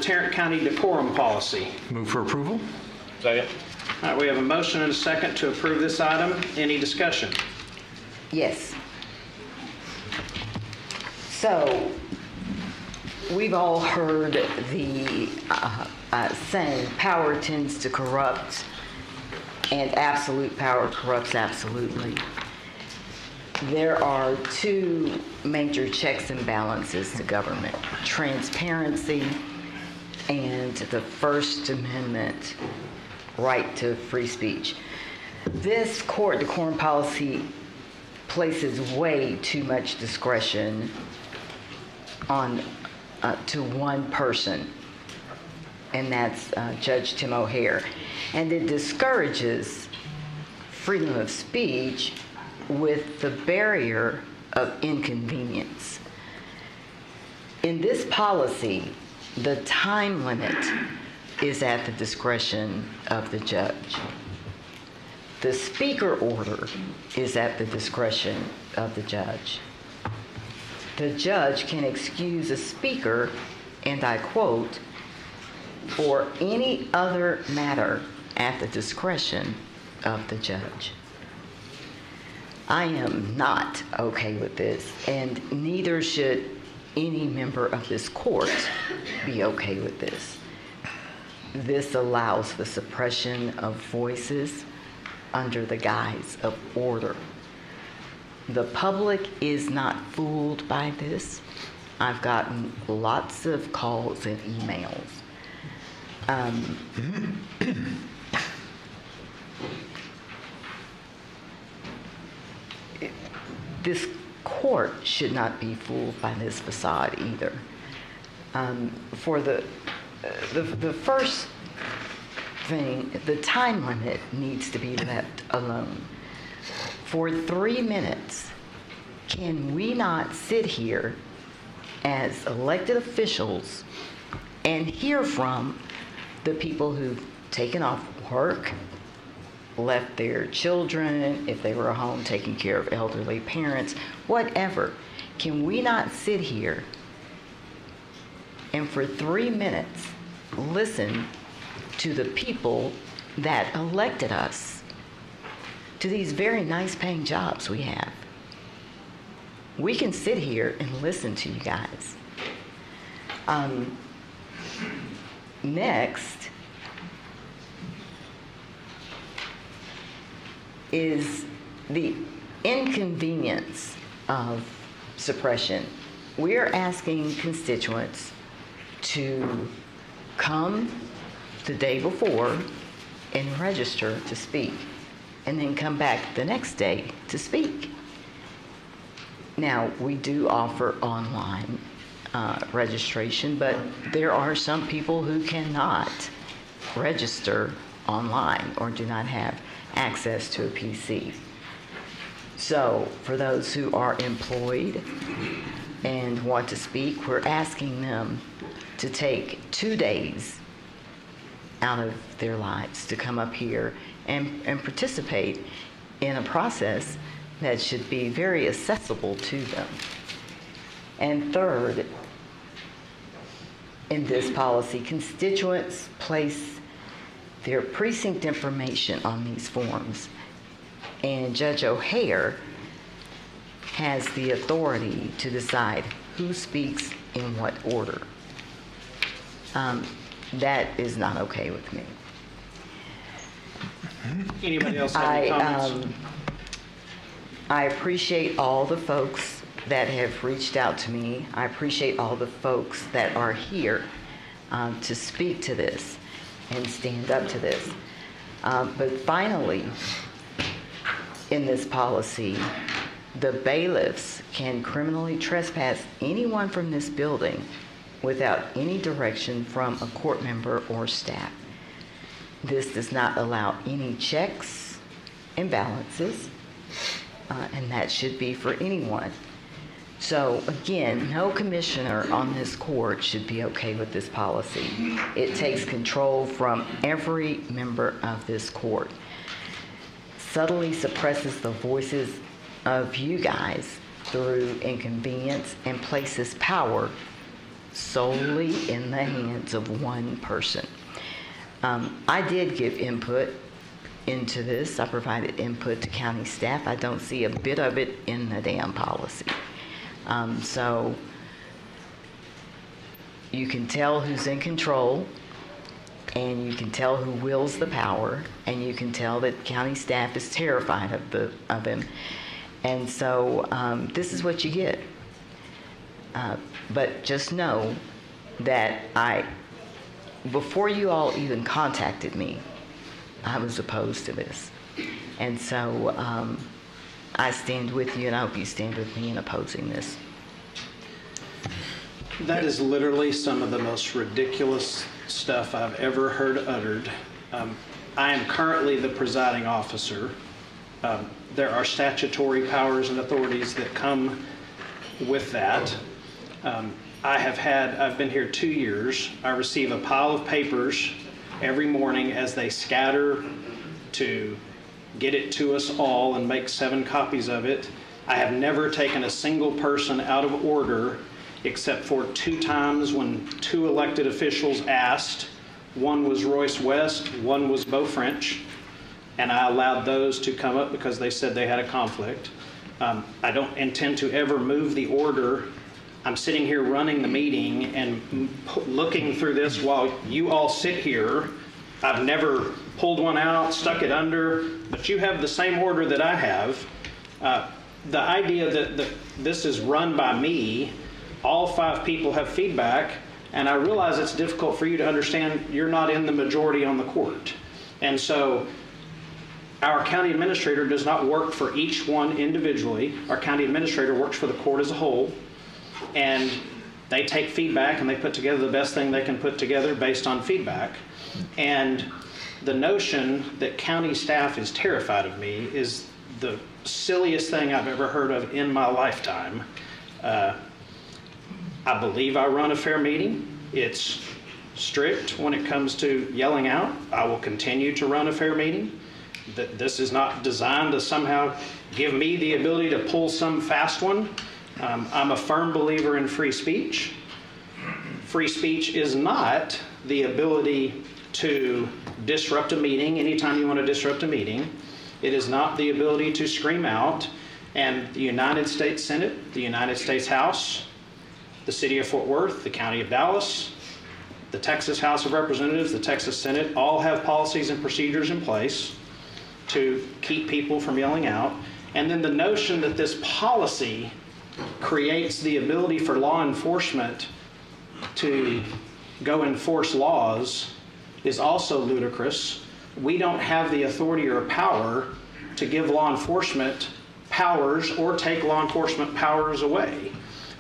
Tarrant County decorum policy. Move for approval? Second. All right, we have a motion and a second to approve this item. Any discussion? Yes. So, we've all heard the saying, power tends to corrupt, and absolute power corrupts absolutely. There are two major checks and balances to government: transparency and the First Amendment right to free speech. This court decorum policy places way too much discretion on to one person, and that's Judge Tim O'Hare. And it discourages freedom of speech with the barrier of inconvenience. In this policy, the time limit is at the discretion of the judge. The speaker order is at the discretion of the judge. The judge can excuse a speaker, and I quote, for any other matter at the discretion of the judge. I am not okay with this, and neither should any member of this court be okay with this. This allows the suppression of voices under the guise of order. The public is not fooled by this. I've gotten lots of calls and emails. This court should not be fooled by this facade either. For the first thing, the time limit needs to be left alone. For 3 minutes, can we not sit here as elected officials and hear from the people who've taken off work, left their children, if they were home taking care of elderly parents, whatever? Can we not sit here and for 3 minutes listen to the people that elected us to these very nice paying jobs we have? We can sit here and listen to you guys. Next is the inconvenience of suppression. We're asking constituents to come the day before and register to speak, and then come back the next day to speak. Now, we do offer online registration, but there are some people who cannot register online or do not have access to a PC. So for those who are employed and want to speak, we're asking them to take 2 days out of their lives to come up here and participate in a process that should be very accessible to them. And third, in this policy, constituents place their precinct information on these forms, and Judge O'Hare has the authority to decide who speaks in what order. That is not okay with me. Anybody else have any comments? I appreciate all the folks that have reached out to me. I appreciate all the folks that are here to speak to this and stand up to this. But finally, in this policy, the bailiffs can criminally trespass anyone from this building without any direction from a court member or staff. This does not allow any checks and balances, and that should be for anyone. So again, no commissioner on this court should be okay with this policy. It takes control from every member of this court. Subtly suppresses the voices of you guys through inconvenience and places power solely in the hands of one person. I did give input into this. I provided input to county staff. I don't see a bit of it in the damn policy. So you can tell who's in control, and you can tell who wields the power, and you can tell that county staff is terrified of him. And so this is what you get. But just know that before you all even contacted me, I was opposed to this. And so I stand with you, and I hope you stand with me in opposing this. That is literally some of the most ridiculous stuff I've ever heard uttered. I am currently the presiding officer. There are statutory powers and authorities that come with that. I've been here 2 years. I receive a pile of papers every morning as they scatter to get it to us all and make 7 copies of it. I have never taken a single person out of order except for 2 times when 2 elected officials asked. One was Royce West, one was Beau French, and I allowed those to come up because they said they had a conflict. I don't intend to ever move the order. I'm sitting here running the meeting and looking through this while you all sit here. I've never pulled one out, stuck it under, but you have the same order that I have. The idea that this is run by me, all 5 people have feedback, and I realize it's difficult for you to understand you're not in the majority on the court. And so our county administrator does not work for each one individually. Our county administrator works for the court as a whole, and they take feedback and they put together the best thing they can put together based on feedback. And the notion that county staff is terrified of me is the silliest thing I've ever heard of in my lifetime. I believe I run a fair meeting. It's strict when it comes to yelling out. I will continue to run a fair meeting. This is not designed to somehow give me the ability to pull some fast one. I'm a firm believer in free speech. Free speech is not the ability to disrupt a meeting anytime you want to disrupt a meeting. It is not the ability to scream out. And the United States Senate, the United States House, the City of Fort Worth, the County of Dallas, the Texas House of Representatives, the Texas Senate, all have policies and procedures in place to keep people from yelling out. And then the notion that this policy creates the ability for law enforcement to go enforce laws is also ludicrous. We don't have the authority or power to give law enforcement powers or take law enforcement powers away.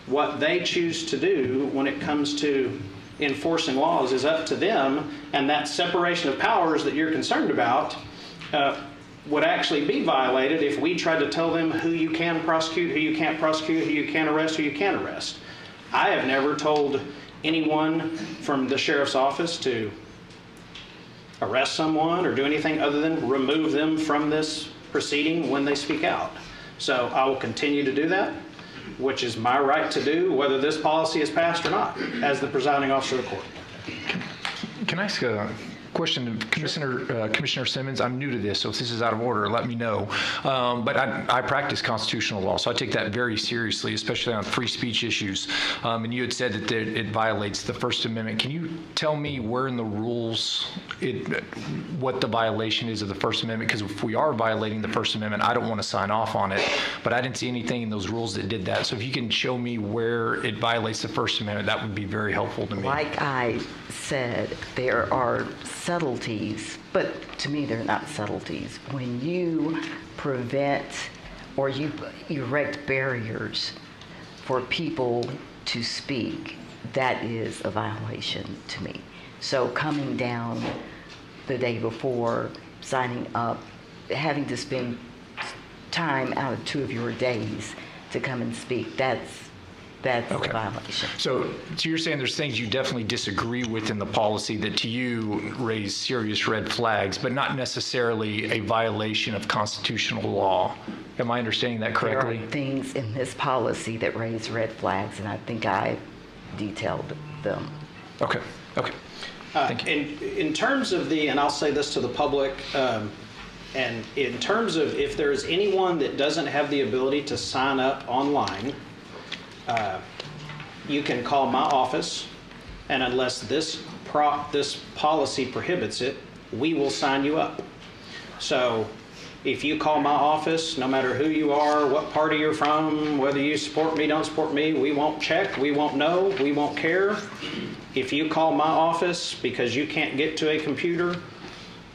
What they choose to do when it comes to enforcing laws is up to them, and that separation of powers that you're concerned about would actually be violated if we tried to tell them who you can prosecute, who you can't prosecute, who you can arrest, who you can't arrest. I have never told anyone from the sheriff's office to arrest someone or do anything other than remove them from this proceeding when they speak out. So I will continue to do that, which is my right to do, whether this policy is passed or not, as the presiding officer of the court. Can I ask a question to Commissioner Simmons? I'm new to this, so if this is out of order, let me know. But I practice constitutional law, so I take that very seriously, especially on free speech issues. And you had said that it violates the First Amendment. Can you tell me where in the rules what the violation is of the First Amendment? Because if we are violating the First Amendment, I don't want to sign off on it, but I didn't see anything in those rules that did that. So if you can show me where it violates the First Amendment, that would be very helpful to me. Like I said, there are subtleties, but to me they're not subtleties. When you prevent or you erect barriers for people to speak, that is a violation to me. So coming down the day before, signing up, having to spend time out of 2 of your days to come and speak, that's okay. A violation. So you're saying there's things you definitely disagree with in the policy that to you raise serious red flags, but not necessarily a violation of constitutional law. Am I understanding that correctly? There are things in this policy that raise red flags, and I think I detailed them. Okay, okay. Thank you. In terms of and I'll say this to the public, and in terms of if there's anyone that doesn't have the ability to sign up online, you can call my office, and unless this policy prohibits it, we will sign you up. So if you call my office, no matter who you are, what party you're from, whether you support me, don't support me, we won't check, we won't know, we won't care. If you call my office because you can't get to a computer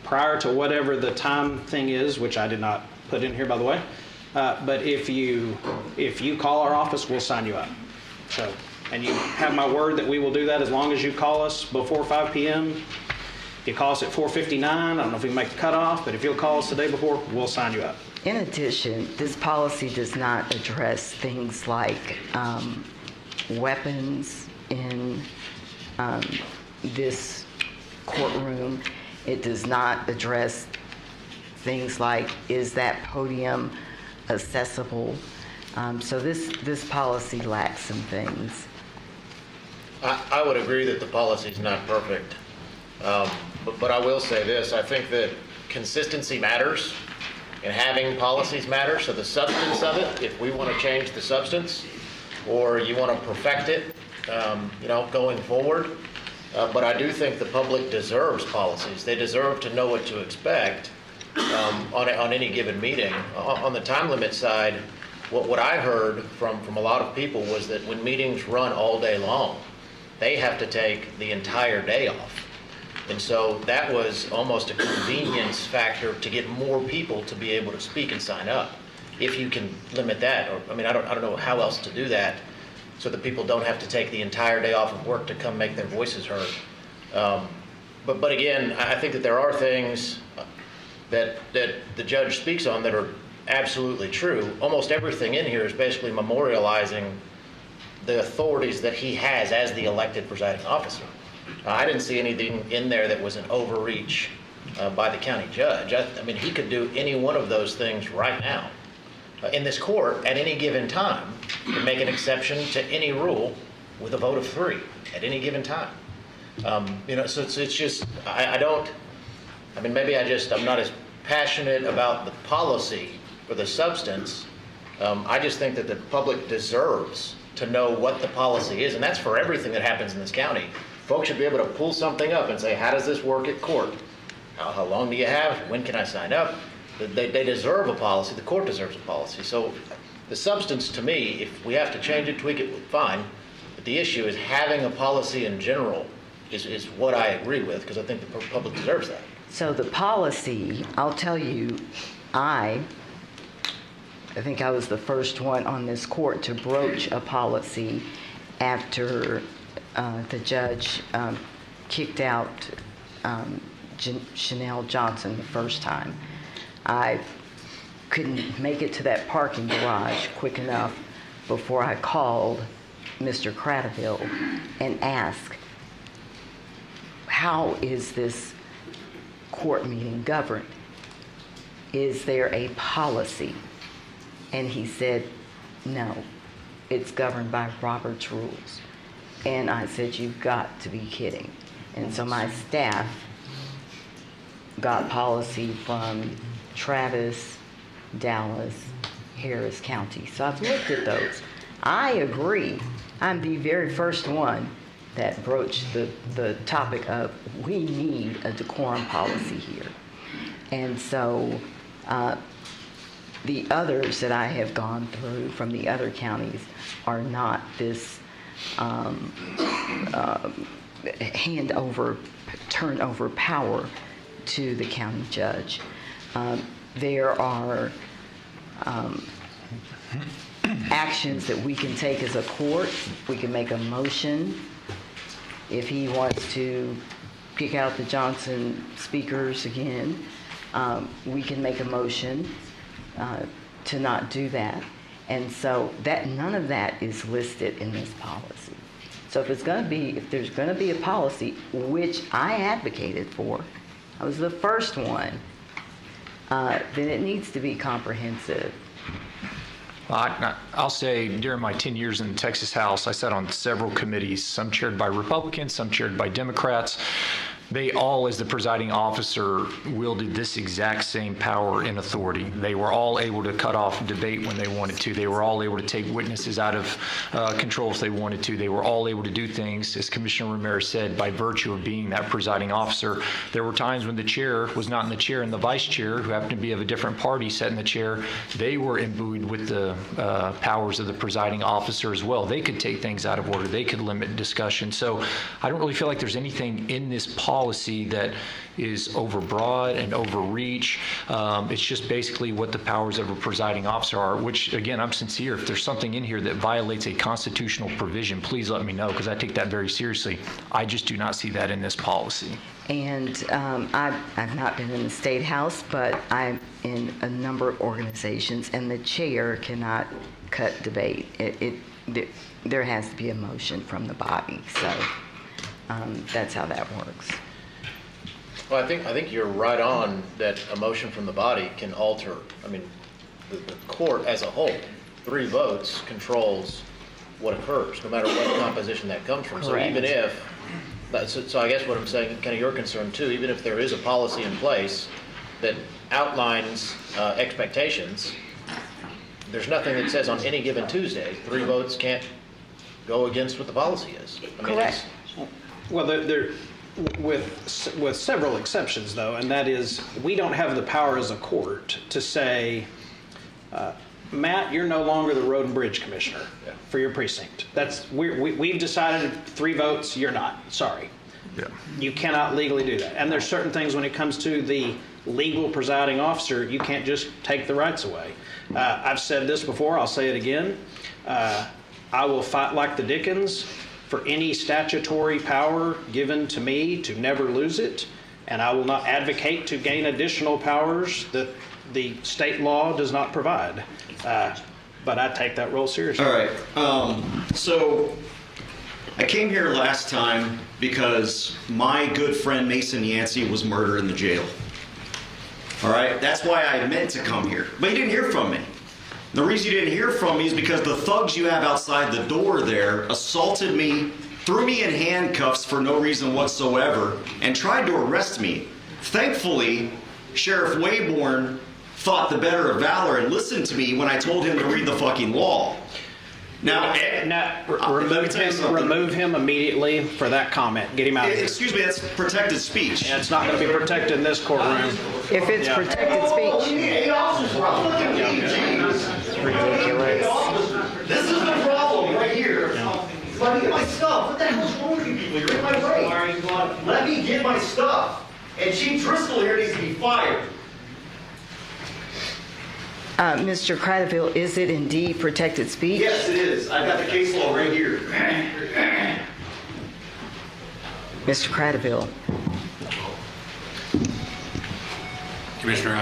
prior to whatever the time thing is, which I did not put in here, by the way, but if you call our office, we'll sign you up. So, and you have my word that we will do that as long as you call us before 5 p.m. If you call us at 4:59, I don't know if we can make the cutoff, but if you'll call us the day before, we'll sign you up. In addition, this policy does not address things like weapons in this courtroom. It does not address things like, is that podium accessible? So this policy lacks some things. I would agree that the policy is not perfect. But I will say this, I think that consistency matters and having policies matter. So the substance of it, if we want to change the substance or you want to perfect it, going forward. But I do think the public deserves policies. They deserve to know what to expect on any given meeting. On the time limit side, what I heard from a lot of people was that when meetings run all day long, they have to take the entire day off. And so that was almost a convenience factor to get more people to be able to speak and sign up. If you can limit that, or I don't know how else to do that, so that people don't have to take the entire day off of work to come make their voices heard. But again, I think that there are things that the judge speaks on that are absolutely true. Almost everything in here is basically memorializing the authorities that he has as the elected presiding officer. I didn't see anything in there that was an overreach by the county judge. I mean, he could do any one of those things right now in this court at any given time to make an exception to any rule with a vote of 3 at any given time. So it's just, maybe I'm not as passionate about the policy or the substance. I just think that the public deserves to know what the policy is, and that's for everything that happens in this county. Folks should be able to pull something up and say, how does this work at court? How long do you have? When can I sign up? They deserve a policy. The court deserves a policy. So the substance, to me, if we have to change it, tweak it, fine. But the issue is having a policy in general is what I agree with, because I think the public deserves that. So the policy, I'll tell you, I think I was the first one on this court to broach a policy after the judge kicked out Chanel Johnson the first time. I couldn't make it to that parking garage quick enough before I called Mr. Cradaville and asked, how is this court meeting governed? Is there a policy? And he said, no, it's governed by Robert's rules. And I said, you've got to be kidding. And so my staff got policy from Travis, Dallas, Harris County. So I've looked at those. I agree. I'm the very first one that broached the topic of we need a decorum policy here. And so the others that I have gone through from the other counties are not this turn over power to the county judge. There are actions that we can take as a court. We can make a motion. If he wants to kick out the Johnson speakers again, we can make a motion to not do that. And so that none of that is listed in this policy. So if there's going to be a policy, which I advocated for, I was the first one, then it needs to be comprehensive. I'll say during my 10 years in the Texas House, I sat on several committees, some chaired by Republicans, some chaired by Democrats. They all, as the presiding officer, wielded this exact same power and authority. They were all able to cut off debate when they wanted to. They were all able to take witnesses out of control if they wanted to. They were all able to do things, as Commissioner Ramirez said, by virtue of being that presiding officer. There were times when the chair was not in the chair and the vice chair, who happened to be of a different party, sat in the chair. They were imbued with the powers of the presiding officer as well. They could take things out of order. They could limit discussion. So I don't really feel like there's anything in this policy that is overbroad and overreach. It's just basically what the powers of a presiding officer are, which, again, I'm sincere. If there's something in here that violates a constitutional provision, please let me know, because I take that very seriously. I just do not see that in this policy. And I've not been in the State House, but I'm in a number of organizations, and the chair cannot cut debate. There has to be a motion from the body, so that's how that works. Well, I think you're right on that a motion from the body can alter, I mean, the court as a whole, 3 votes controls what occurs, no matter what composition that comes from. Correct. So even if, so I guess what I'm saying, kind of your concern too, even if there is a policy in place that outlines expectations, there's nothing that says on any given Tuesday, 3 votes can't go against what the policy is. I mean, Correct. Well, there with several exceptions, though, and that is, we don't have the power as a court to say, Matt, you're no longer the Road and Bridge Commissioner for your precinct. We've decided 3 votes, you're not. Sorry. Yeah. You cannot legally do that. And there's certain things when it comes to the legal presiding officer, you can't just take the rights away. I've said this before, I'll say it again. I will fight like the Dickens for any statutory power given to me to never lose it, and I will not advocate to gain additional powers that the state law does not provide. But I take that role seriously. All right. So I came here last time because my good friend Mason Yancey was murdered in the jail. All right? That's why I meant to come here. But you didn't hear from me. The reason you didn't hear from me is because the thugs you have outside the door there assaulted me, threw me in handcuffs for no reason whatsoever, and tried to arrest me. Thankfully, Sheriff Wayborn thought the better of valor and listened to me when I told him to read the fucking law. Now, Remove him immediately for that comment. Get him out of here. excuse me, that's protected speech. And it's not going to be protected in this courtroom. If it's Yeah. protected speech. 8 officers were out. Look at me, jeez. Ridiculous. This is the problem right here. Let me get my stuff. What the hell's wrong with you people? You're in my way. Let me get my stuff. And Chief Driscoll here needs to be fired. Mr. Cradaville, is it indeed protected speech? Yes, it is. I've got the case law right here. Mr. Cradaville. Commissioner,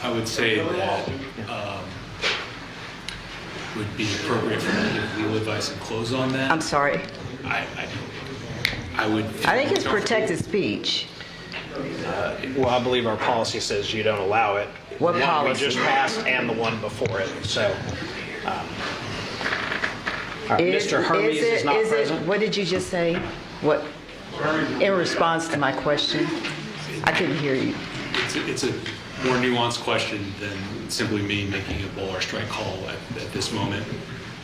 I would say that would be appropriate for me to give legal advice and close on that. I'm sorry. I would. I think it's protected speech. Well, I believe our policy says you don't allow it. What One policy? we just passed and the one before it. So, Mr. Hermes is not present. What did you just say? What? In response to my question? I couldn't hear you. It's a more nuanced question than simply me making a ball or strike call at this moment.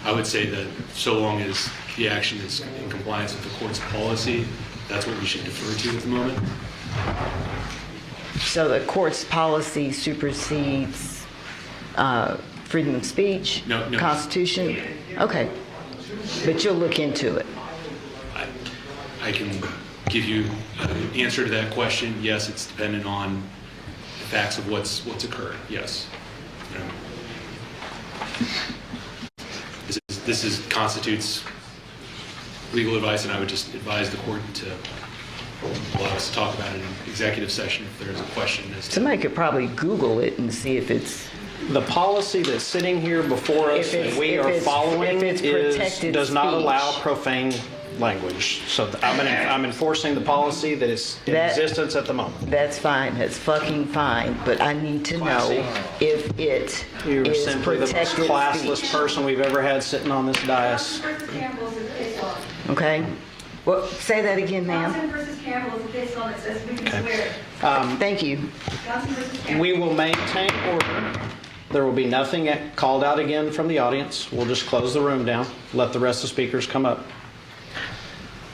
I would say that so long as the action is in compliance with the court's policy, that's what we should defer to at the moment. So the court's policy supersedes freedom of speech? No. Constitution? Okay. But you'll look into it. I can give you an answer to that question. Yes, it's dependent on the facts of what's occurred. Yes. This constitutes legal advice, and I would just advise the court to allow us to talk about it in executive session if there's a question as to. Somebody could probably Google it and see if it's. The policy that's sitting here before us If it's- that we if are it's- following if it's protected does not speech. allow profane language. So I'm enforcing the policy that is in That- existence at the moment. That's fine, that's fucking fine, but I need to know if it You're is simply the most protected classless speech. person we've ever had sitting on this dais. Johnson versus Campbell is a case law. Okay? Well, say that again, ma'am. Johnson versus Campbell is a case law that says we can swear. Thank you. Johnson versus Campbell. We will maintain order. There will be nothing called out again from the audience. We'll just close the room down, let the rest of the speakers come up.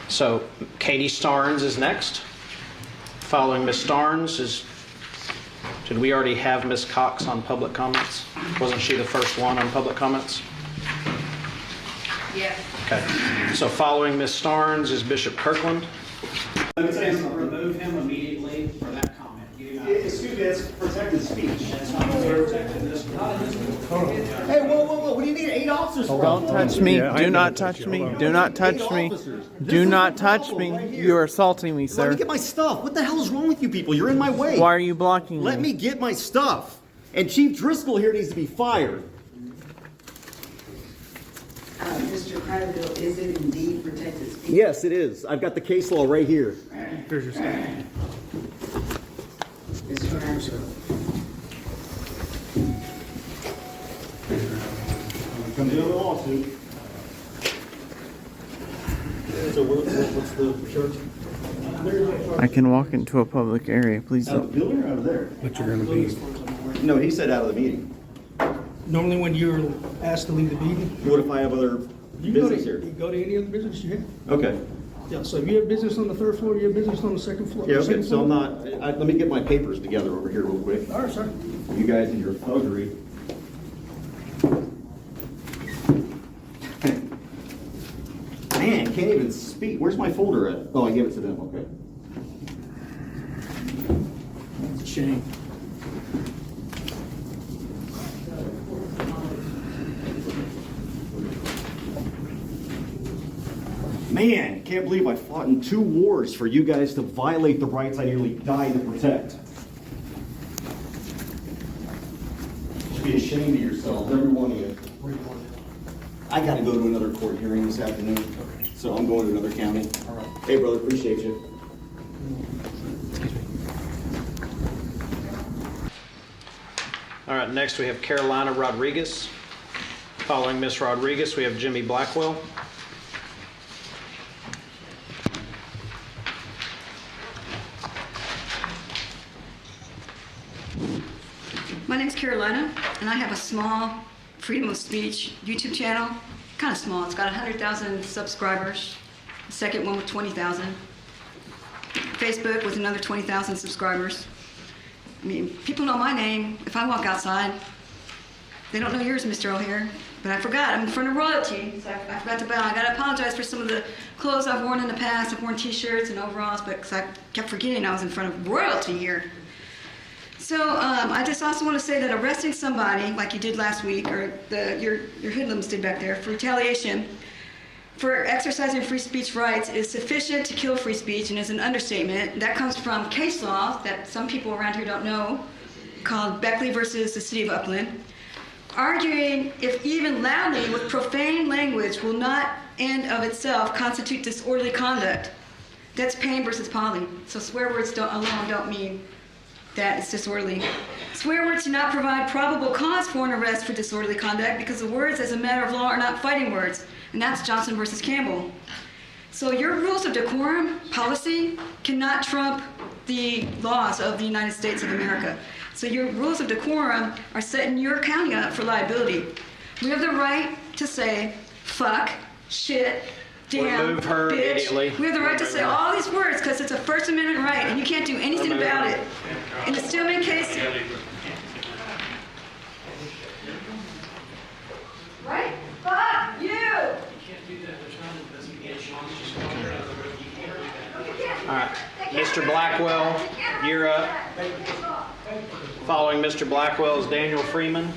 So Katie Starnes is next. Following Ms. Starnes is, did we already have Ms. Cox on public comments? Wasn't she the first one on public comments? Yes. Okay. So following Ms. Starnes is Bishop Kirkland. Remove him immediately for that comment. Excuse me, that's protected speech. That's not protected in this. Hey, whoa, what do you need 8 officers for? Don't touch me. Do not touch me. Do not touch me. Do not touch me. You are assaulting me, Let sir. me get my stuff. What the hell is wrong with you people? You're in my way. Why are you blocking me? Let me get my stuff. And Chief Driscoll here needs to be fired. Mr. Crandall, is it indeed protected speech? Yes, it is. I've got the case law right here. Here's your stuff. Mr. Crandall. Come to the lawsuit. So what's the church? I can walk into a public area. Please Out of the don't. building or out of there? But you're gonna be. No, he said out of the meeting. Normally when you're asked to leave the meeting, What if I have other business here? you go to any other business you have. Okay. Yeah, so if you have business on the 3rd floor, you have business on the 2nd floor. Yeah, okay, second so I'm floor? not, let me get my papers together over here real quick. All right, sir. You guys and your thuggery. Man, can't even speak. Where's my folder at? Oh, I gave it to them, okay. It's a shame. Man, can't believe I fought in 2 wars for you guys to violate the rights I nearly died to protect. You should be ashamed of yourselves, every one of you. I gotta go to another court hearing this afternoon, so I'm going to another county. Hey, brother, appreciate you. All right, next we have Carolina Rodriguez. Following Ms. Rodriguez, we have Jimmy Blackwell. My name's Carolina, and I have a small freedom of speech YouTube channel. Kind of small. It's got 100,000 subscribers. The second one with 20,000. Facebook with another 20,000 subscribers. I mean, people know my name. If I walk outside, they don't know yours, Mr. O'Hare. But I forgot. I'm in front of royalty, so I forgot to bow. I got to apologize for some of the clothes I've worn in the past. I've worn T-shirts and overalls, but 'cause I kept forgetting I was in front of royalty here. So I just also want to say that arresting somebody, like you did last week, or your hoodlums did back there, for retaliation, for exercising free speech rights is sufficient to kill free speech and is an understatement. That comes from case law that some people around here don't know, called Beckley versus the City of Upland, arguing if even loudly with profane language will not and of itself constitute disorderly conduct. That's Payne versus Polly. So swear words alone don't mean that it's disorderly. Swear words do not provide probable cause for an arrest for disorderly conduct because the words as a matter of law are not fighting words, and that's Johnson versus Campbell. So your rules of decorum policy cannot trump the laws of the United States of America. So your rules of decorum are setting your county up for liability. We have the right to say fuck, shit, damn, Remove her bitch. immediately. We have the right to say all these words because it's a First Amendment right, and you can't do anything about it. In the Stillman case, right? Fuck you! All right, Mr. Blackwell, you're up. Following Mr. Blackwell is Daniel Freeman.